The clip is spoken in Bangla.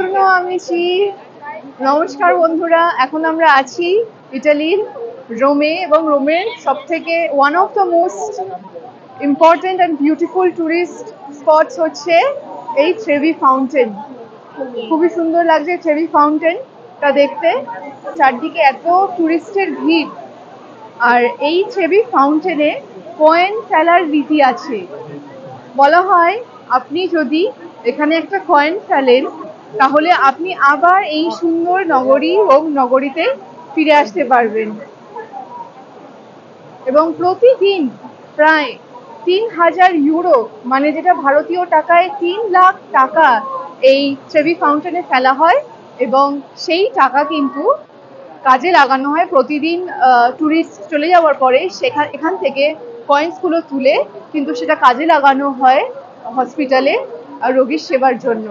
Buongiorno amici, নমস্কার বন্ধুরা। এখন আমরা আছি ইটালির রোমে এবং রোমের সবথেকে one of the most important and beautiful tourist spots হচ্ছে এই ট্রেভি ফাউন্টেন। খুবই সুন্দর লাগছে ট্রেভি ফাউন্টেনটা দেখতে, চারদিকে এত টুরিস্টের ভিড়। আর এই ট্রেভি ফাউন্টেনে কয়েন ফেলার রীতি আছে। বলা হয় আপনি যদি এখানে একটা কয়েন ফেলেন তাহলে আপনি আবার এই সুন্দর নগরী রোম নগরীতে ফিরে আসতে পারবেন। এবং প্রতিদিন প্রায় ৩,০০০ ইউরো, মানে যেটা ভারতীয় টাকায় ৩ লাখ টাকা এই ট্রেভি ফাউন্টেনে ফেলা হয় এবং সেই টাকা কিন্তু কাজে লাগানো হয়। প্রতিদিন টুরিস্ট চলে যাওয়ার পরে এখান থেকে কয়েন্সগুলো তুলে কিন্তু সেটা কাজে লাগানো হয় হসপিটালে রোগীর সেবার জন্য।